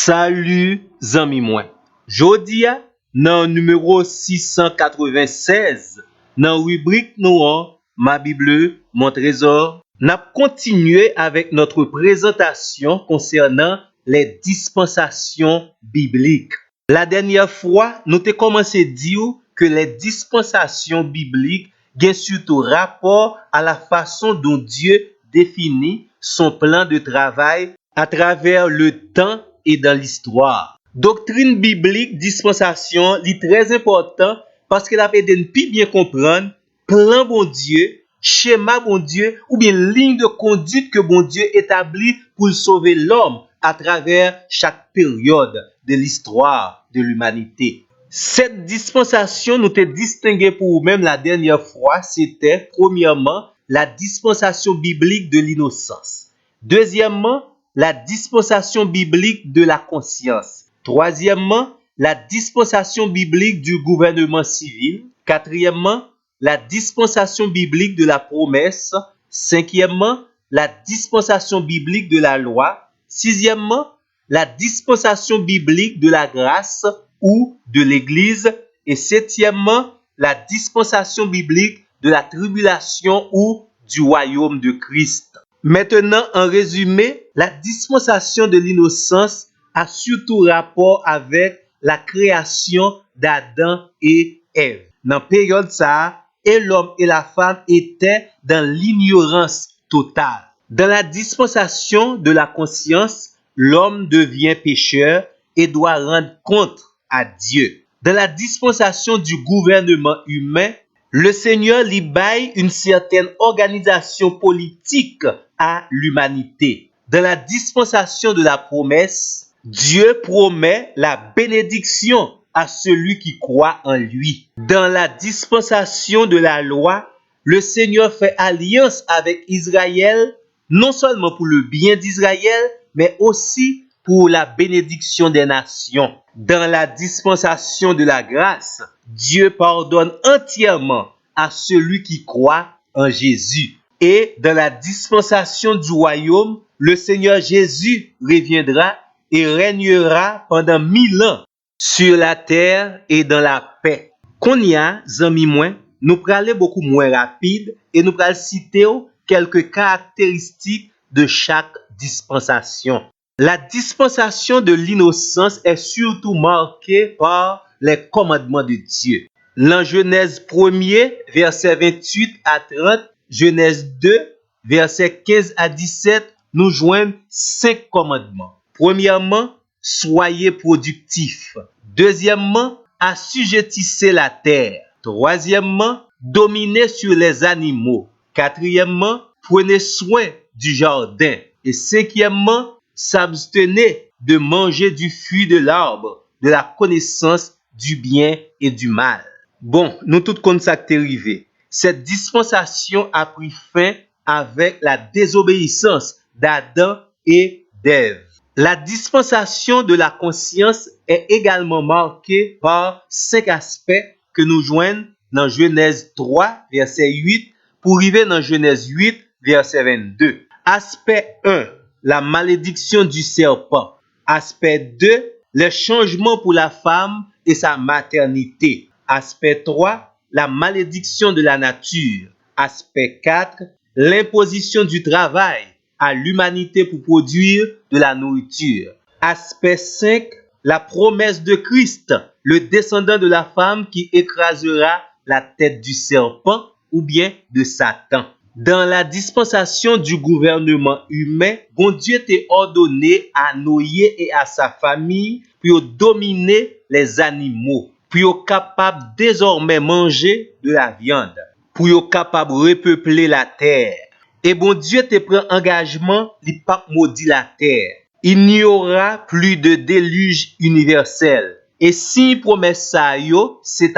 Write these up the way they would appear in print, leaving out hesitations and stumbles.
Salut zami mwen. Jodi a nan numéro 696 nan rubrique nou an Ma Bible, mon trésor, n'a continué avec notre présentation concernant les dispensations bibliques. La dernière fois, nous t'ai commencé dire que les dispensations bibliques gagnent surtout rapport à la façon dont Dieu définit son plan de travail à travers le temps et dans l'histoire. Doctrine biblique, dispensation, est très important parce qu'elle a aidé de bien comprendre plan bon Dieu, schéma bon Dieu ou bien ligne de conduite que bon Dieu établit pour sauver l'homme à travers chaque période de l'histoire de l'humanité. Cette dispensation nous t'est distinguée pour vous-même la dernière fois, c'était premièrement la dispensation biblique de l'innocence. Deuxièmement, la dispensation biblique de la conscience. Troisièmement, la dispensation biblique du gouvernement civil. Quatrièmement, la dispensation biblique de la promesse. Cinquièmement, la dispensation biblique de la loi. Sixièmement, la dispensation biblique de la grâce ou de l'Église. Et septièmement, la dispensation biblique de la tribulation ou du royaume de Christ. Maintenant, en résumé, la dispensation de l'innocence a surtout rapport avec la création d'Adam et Ève. Dans la période ça, et l'homme et la femme étaient dans l'ignorance totale. Dans la dispensation de la conscience, l'homme devient pécheur et doit rendre compte à Dieu. Dans la dispensation du gouvernement humain, le Seigneur lui baille une certaine organisation politique à l'humanité. Dans la dispensation de la promesse, Dieu promet la bénédiction à celui qui croit en lui. Dans la dispensation de la loi, le Seigneur fait alliance avec Israël, non seulement pour le bien d'Israël, mais aussi pour la bénédiction des nations. Dans la dispensation de la grâce, Dieu pardonne entièrement à celui qui croit en Jésus. Et dans la dispensation du royaume, le Seigneur Jésus reviendra et régnera pendant 1000 ans sur la terre et dans la paix. Qu'on y a, zami mwen, nous prenons beaucoup moins rapide et nous prenons citer quelques caractéristiques de chaque dispensation. La dispensation de l'innocence est surtout marquée par les commandements de Dieu. Dans Genèse 1er, verset 28 à 30, Genèse 2, verset 15 à 17, nous joignons 5 commandements. Premièrement, soyez productifs. Deuxièmement, assujettissez la terre. Troisièmement, dominez sur les animaux. Quatrièmement, prenez soin du jardin. Et cinquièmement, s'abstenez de manger du fruit de l'arbre, de la connaissance du bien et du mal. Bon, nous tous connaissons ça qui est arrivé. Cette dispensation a pris fin avec la désobéissance d'Adam et d'Ève. La dispensation de la conscience est également marquée par 5 aspects que nous joignons dans Genèse 3, verset 8, pour arriver dans Genèse 8, verset 22. Aspect 1, la malédiction du serpent. Aspect 2, les changements pour la femme et sa maternité. Aspect 3, la malédiction de la nature. Aspect 4, l'imposition du travail à l'humanité pour produire de la nourriture. Aspect 5, la promesse de Christ, le descendant de la femme qui écrasera la tête du serpent ou bien de Satan. Dans la dispensation du gouvernement humain, bon Dieu t'a ordonné à Noé et à sa famille pour dominer les animaux, pour capable désormais manger de la viande, pour capable repeupler la terre. Et bon Dieu te prend engagement, il pas maudit la terre. Il n'y aura plus de déluge universel. Et si promesse ça yo, c'est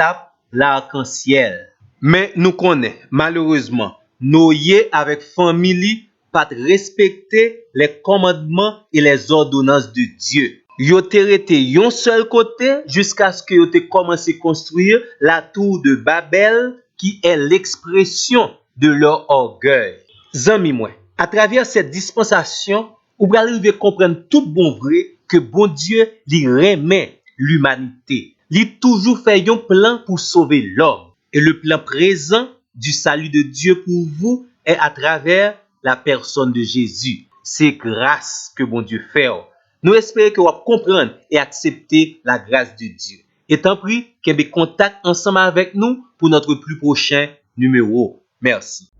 l'arc-en-ciel. Mais nous connaissons, malheureusement, Noé avec famille pas respecter les commandements et les ordonnances de Dieu. Yo te rete yon seul côté jusqu'à ce que yo te commencé à construire la tour de Babel qui est l'expression de leur orgueil. Zami moi, à travers cette dispensation, vous allez arriver à comprendre tout bon vrai que bon Dieu li remet l'humanité. Il toujours fait un plan pour sauver l'homme. Et le plan présent du salut de Dieu pour vous est à travers la personne de Jésus. C'est grâce que bon Dieu fait. Nous espérons que vous comprendre et accepter la grâce de Dieu. Et tant pis, qu'il y ait contact ensemble avec nous pour notre plus prochain numéro. Merci.